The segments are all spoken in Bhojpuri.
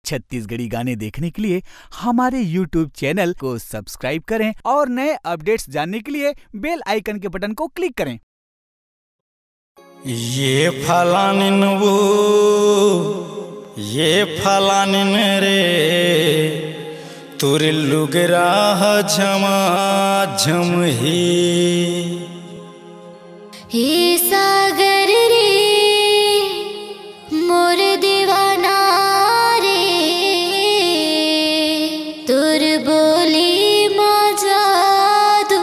छत्तीसगढ़ी गाने देखने के लिए हमारे YouTube चैनल को सब्सक्राइब करें और नए अपडेट्स जानने के लिए बेल आइकन के बटन को क्लिक करें। ये फलानिन वो ये फलानिन रे तुर लुगराह झमा झम हे सागर रे मोर दीवाना रे तुर बोली मजा दू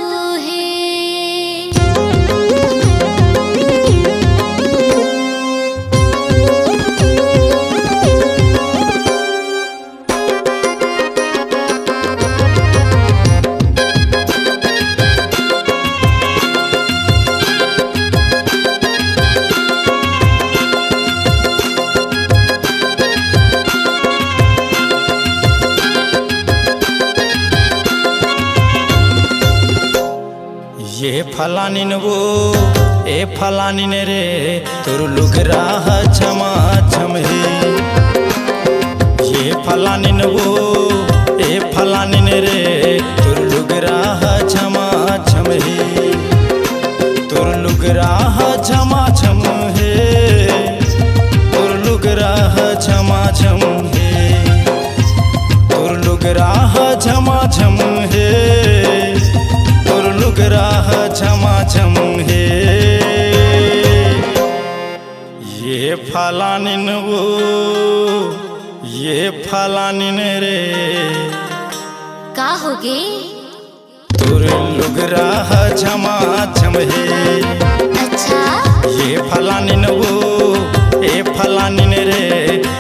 ये फलानिन वो ए फलानिन रे तुर लुगराह झमा झम ये फलानिन वो ए फलानिन रे तुर लुगराह झमा झम तुर लुगराह झमा झम तुर लुगराह झमा झम तुर लुगराह झमा झम लुगराह झमा झम ये फलानिन वो ये फलानिन रे का होगे तुर लुगराह झमा झम अच्छा ये फलानिन वो ए फलानिन रे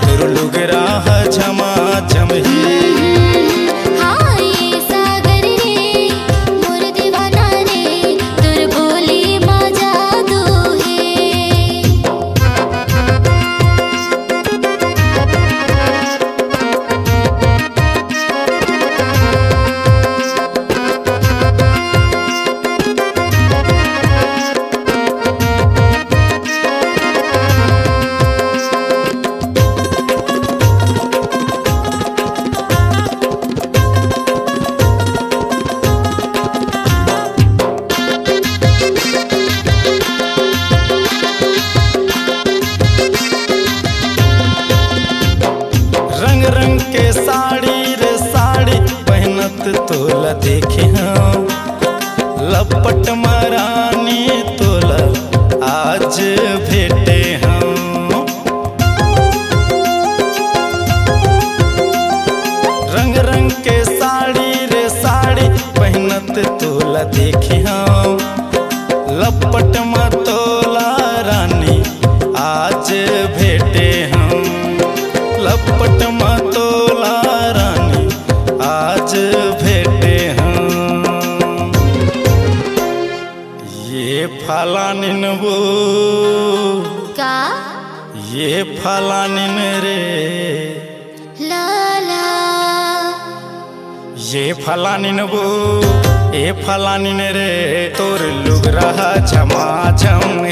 तुर लुगराह झमा झम रंग के साड़ी रे साड़ी पहनत तोला देखे हम लपट मरानी तोला आज भेटे हम रंग रंग के साड़ी रे साड़ी पहनत तोला देखे हम लपट मतोला रानी आज भेटे हम लपट मतोला रानी आज भेटे हम ये फलानिन वो का ये फलानिन रे लाला ये फलानिन वो ए फलानिन रे तोर लुगराह झमा झम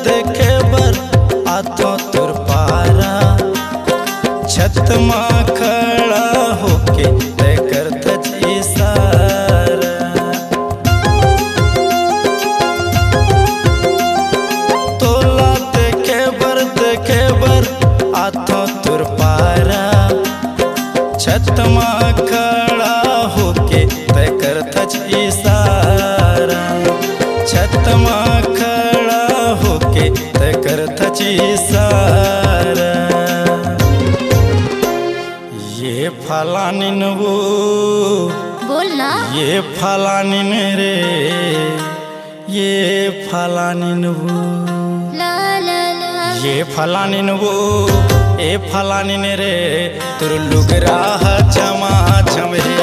देखे बर आतो तुर पारा छत माँ खड़ा होके तय करत इशारा तोला देखे बर आतो तुर पारा छत माँ खड़ा होके तय करत इशारा छत माँ खड़ा होके तय करत इशारा फलानिन वो बोलना। ये फलानिन रे ये फलानिन वो ला ला ला। ये फलानिन वो ए फलानिन रे तुर लुगरा चमा चम हे।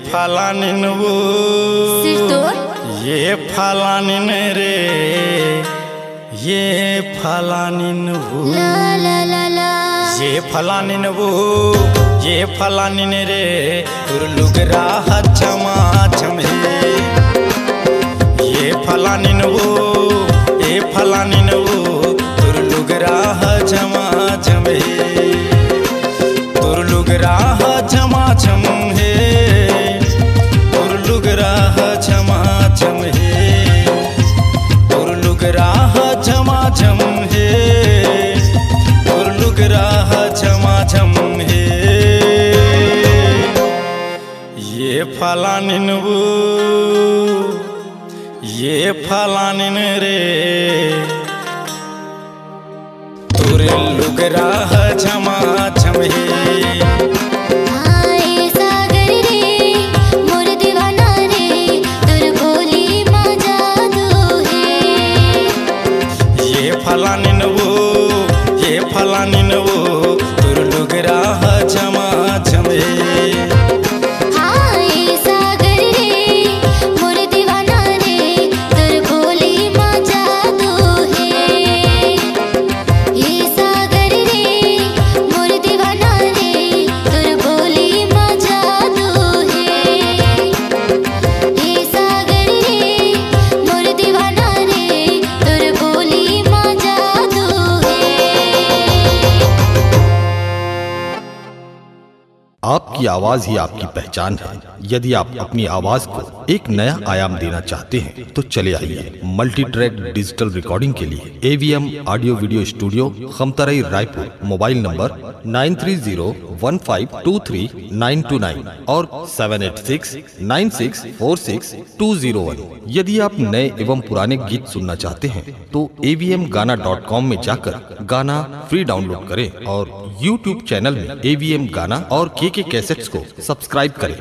फलानिन वो ये फलानिन रे ये फलानिन वो ला ला ला ला। ये फलानिन वो ये फलानिन रे तुर लुगरा चमा चम हे। ये फलानिन वो ये फलानिन वो तुर लुगरा चमा चम हे। तुर लुगरा चमा चम हे छमा छम हे तुर लुगरा छमा छम हे तुर लुगरा छमा छम हे। ये फलानिन वो ये फलानिन रे तुर लुगरा छमा छम हे। फलानिन वो ये फलानिन वो तुर लुगरा छमा छम हे। आपकी आवाज ही आपकी पहचान है। यदि आप अपनी आवाज को एक नया आयाम देना चाहते हैं तो चले आइए मल्टी ट्रैक डिजिटल रिकॉर्डिंग के लिए AVM audio video studio Khamtarai Raipur. Mobile number 9301523929 और 7869646201। यदि आप नए एवं पुराने गीत सुनना चाहते हैं तो avmgana.com में जाकर गाना फ्री डाउनलोड करें और YouTube चैनल में AVM गाना और KK कैसेट्स को सब्सक्राइब करें।